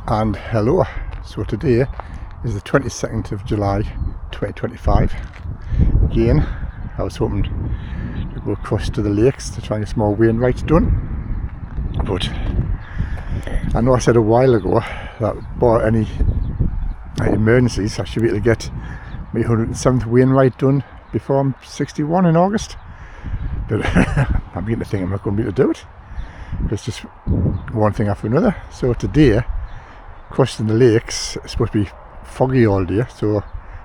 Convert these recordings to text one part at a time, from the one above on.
And hello. So today is the 22nd of July 2025. Again, I was hoping to go across to the lakes to try and get some more Wainwrights done, but I know I said a while ago that bar any emergencies I should be able to get my 107th Wainwright done before I'm 61 in August, but I'm beginning to think I'm not going to be able to do it. It's just one thing after another. So today, crossing the lakes, it's supposed to be foggy all day, so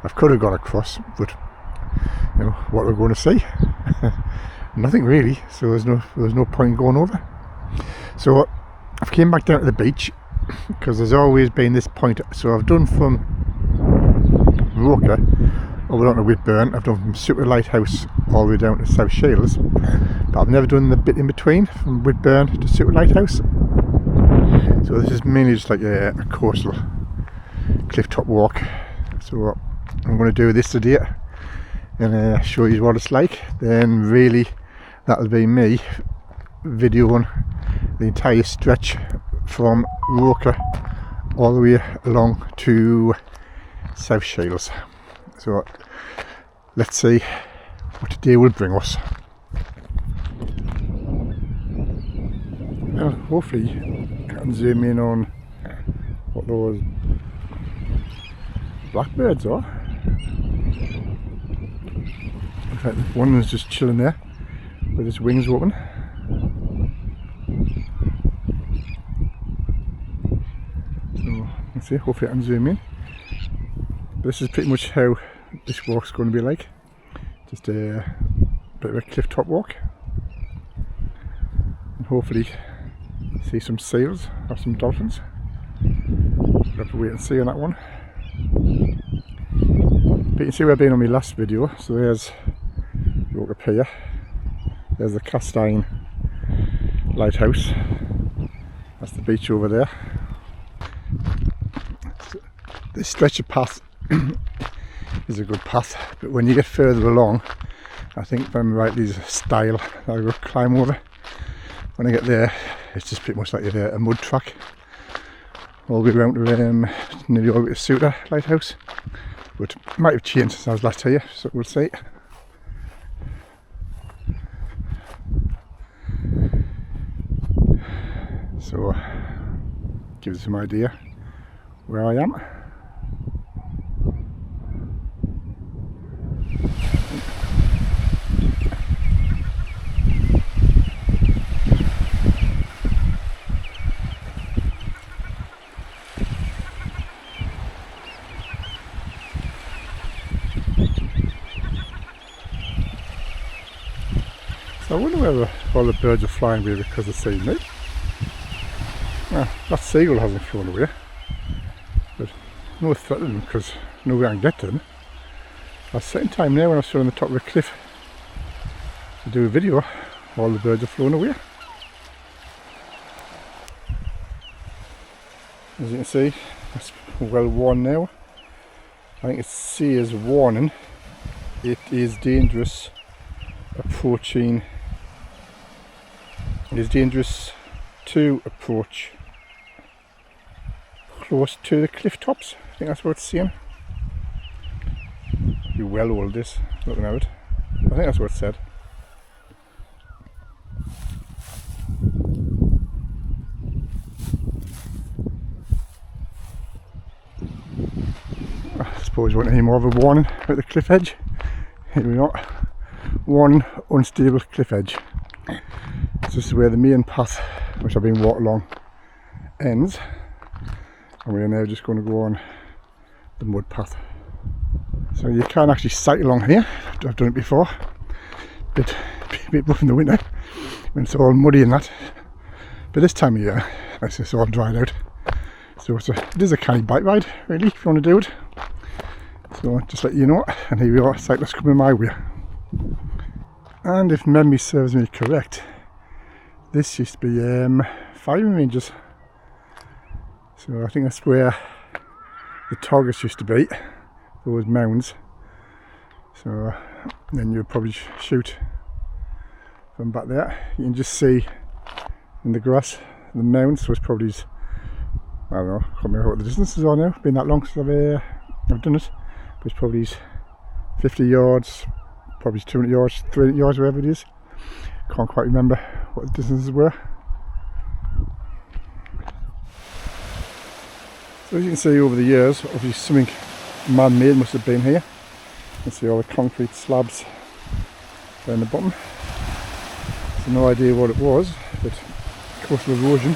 I could have got across, but you know what we're going to see. Nothing really, so there's no point in going over. So I've came back down to the beach because there's always been this point. So I've done from Roker over down to Whitburn. I've done from Souter Lighthouse all the way down to South Shields, but I've never done the bit in between from Whitburn to Souter Lighthouse. So this is mainly just like a coastal clifftop walk. So I'm going to do this today and show you what it's like. Then really that'll be me videoing the entire stretch from Roker all the way along to South Shields. So let's see what today will bring us. Well, hopefully I can zoom in on what those blackbirds are. In fact, one is just chilling there with his wings open. So let's see, hopefully I can zoom in. But this is pretty much how this walk's going to be like. Just a bit of a clifftop walk. And hopefully see some seals or some dolphins. We'll have to wait and see on that one. But you can see where I've been on my last video. So there's Roker Pier. There's the Coastline Lighthouse. That's the beach over there. So this stretch of path is a good path, but when you get further along, I think if I'm right, there's a stile that I go climb over. When I get there, it's just pretty much like a mud track all the way around to nearly all the way to Souter Lighthouse, but it might have changed since I was last here, so we'll see. So gives us some idea where I am. So I wonder whether all the birds are flying away because they've seen me. Well, that seagull hasn't flown away, but no threat to them because no way I can get to them. At a certain time now when I was on the top of a cliff to do a video, all the birds have flown away. As you can see, that's well worn now. I think it says warning, it is dangerous approaching. It is dangerous to approach close to the cliff tops. I think that's what it's saying. You well old this, looking at it. I think that's what it said. I suppose you want any more of a warning about the cliff edge. Here we are. One unstable cliff edge. This is where the main path, which I've been walking along, ends, and we're now just going to go on the mud path. So you can actually cycle along here. I've done it before, but a bit rough in the winter when it's all muddy and that. But this time of year, it's all dried out. So it is a canny bike ride, really, if you want to do it. So just let you know, and here we are, cyclists coming my way. And if memory serves me correct, this used to be firing ranges. So I think that's where the targets used to be, those mounds. So then you'll probably shoot from back there. You can just see in the grass the mound, so it's probably I don't know, can't remember what the distances are now. It's been that long since I've done it. But it's probably 50 yards, probably 200 yards, 300 yards, wherever it is. Can't quite remember what the distances were. So as you can see, over the years, obviously something man-made must have been here. You can see all the concrete slabs down the bottom. So no idea what it was, but coastal erosion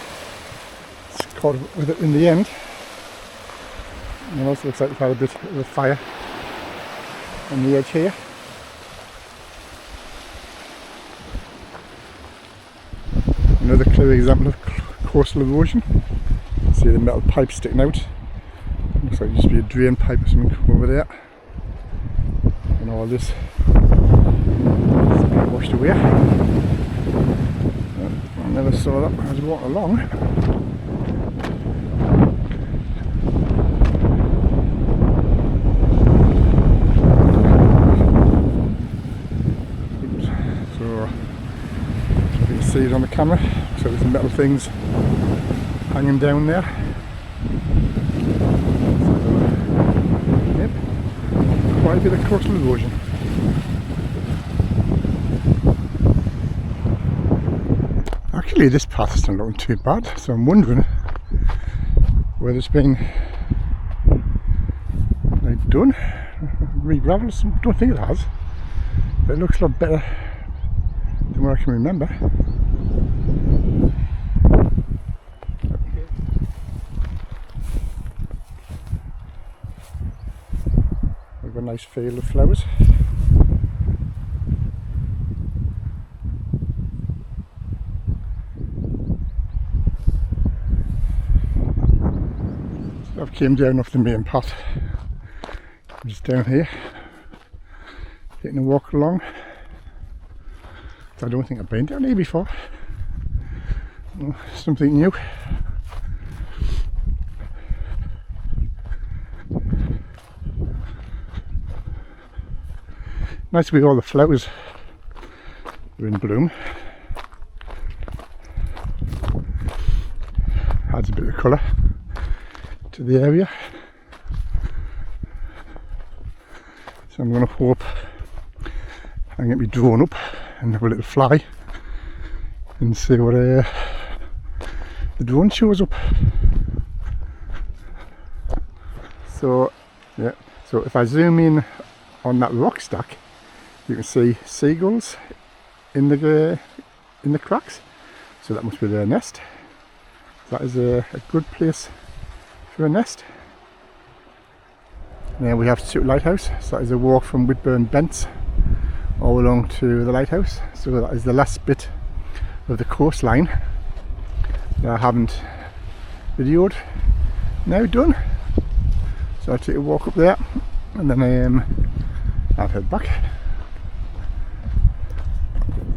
caught with it in the end. And it also looks like we've had a bit of a fire on the edge here. Another clear example of coastal erosion. See the metal pipe sticking out. Looks like it used to be a drain pipe or something over there. And all this is being washed away. I never saw that when I was walking along. See it on the camera, so there's metal things hanging down there. So, yep, quite a bit of coastal erosion. Actually, this path is not looking too bad, so I'm wondering whether it's been like done, re-gravelled. I don't think it has, but it looks a lot better than what I can remember. We've got a nice field of flowers. So I've came down off the main path. I'm just down here, taking a walk along. I don't think I've been down here before. Well, something new. Nice with all the flowers are in bloom. Adds a bit of colour to the area. So I'm going to hope I can get me drawn up and have a little fly and see what the drone shows up. So yeah, so if I zoom in on that rock stack, you can see seagulls in the cracks, so that must be their nest. That is a good place for a nest. Now we have Souter Lighthouse, so that is a walk from Whitburn Bents all along to the lighthouse. So that is the last bit of the coastline that I haven't videoed, now done. So I'll take a walk up there and then I'll head back.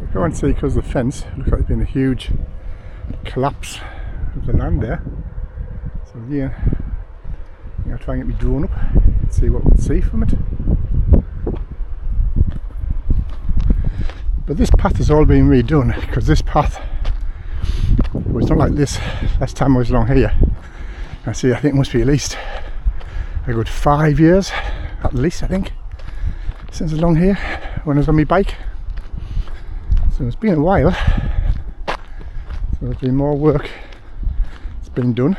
I can't see because of the fence, it looks like there's been a huge collapse of the land there. So yeah, I'll try and get me drawn up and see what we can see from it. But this path has all been redone, because this path was not like this last time I was along here. I think it must be at least a good 5 years, at least I think, since I was along here when I was on my bike. So it's been a while. So there's been more work that's been done.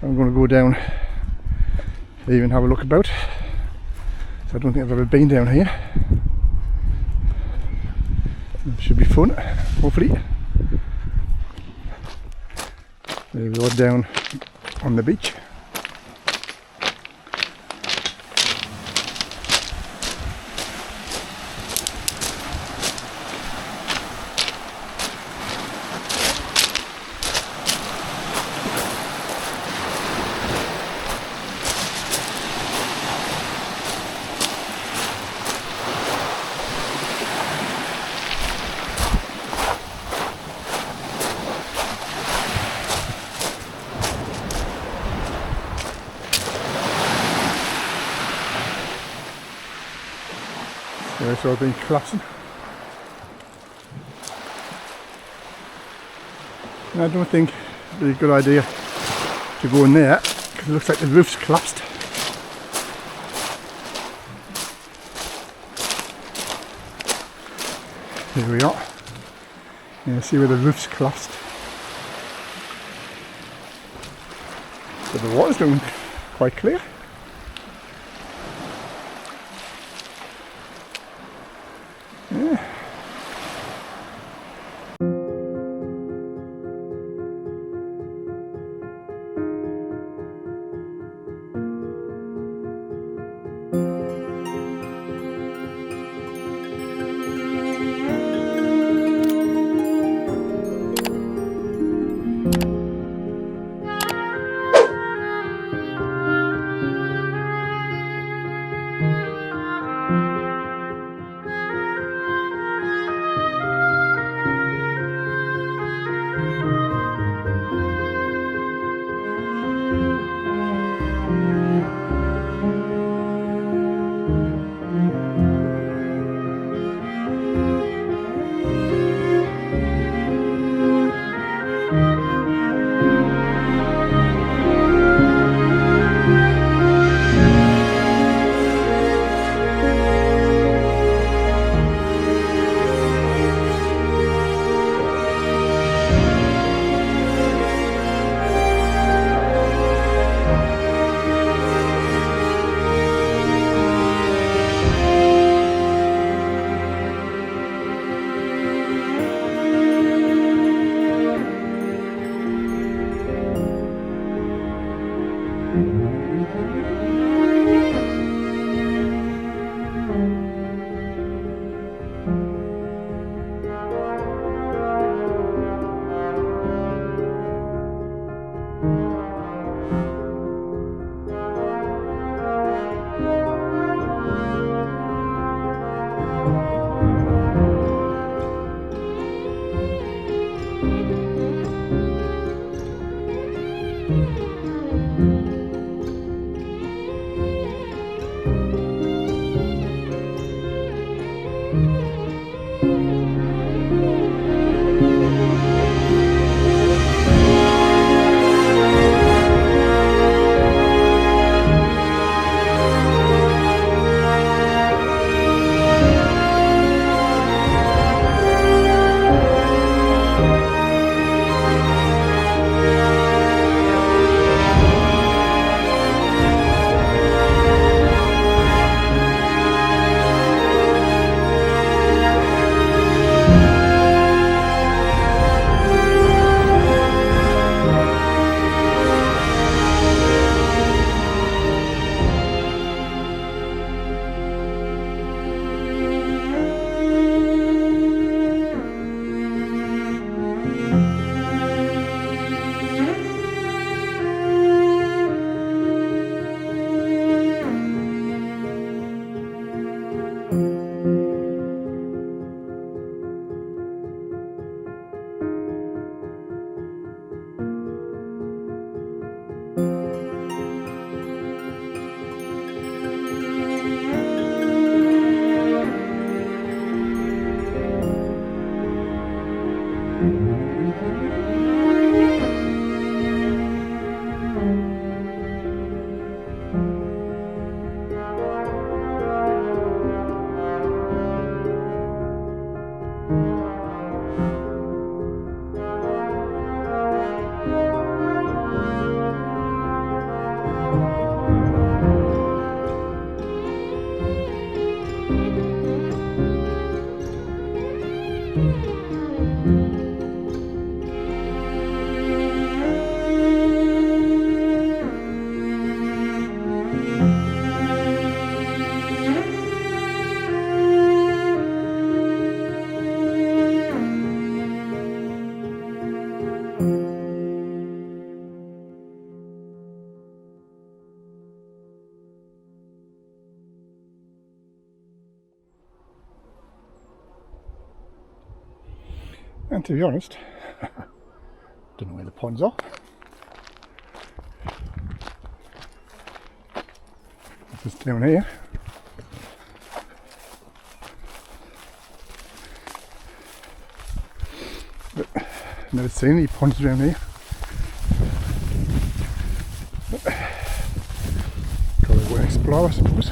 I'm going to go down here and have a look about. So I don't think I've ever been down here. It should be fun, hopefully. There we are down on the beach. So I've been collapsing. And I don't think it'd be a good idea to go in there because it looks like the roof's collapsed. Here we are. You see where the roof's collapsed. But the water's looking quite clear. Yeah. And to be honest, don't know where the ponds are. Just down here. But never seen any ponds around here. Gotta go and explore, I suppose.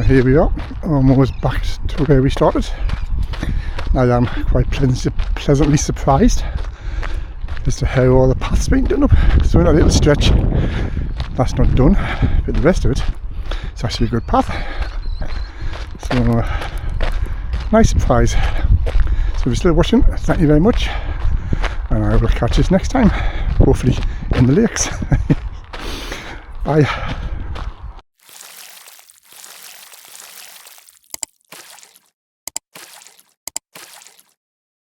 Here we are, almost back to where we started. I am quite pleasantly surprised as to how all the path's been done up. So in a little stretch that's not done, but the rest of it is actually a good path. So nice surprise. So if you're still watching, thank you very much, and I will catch you next time, hopefully in the lakes. Bye.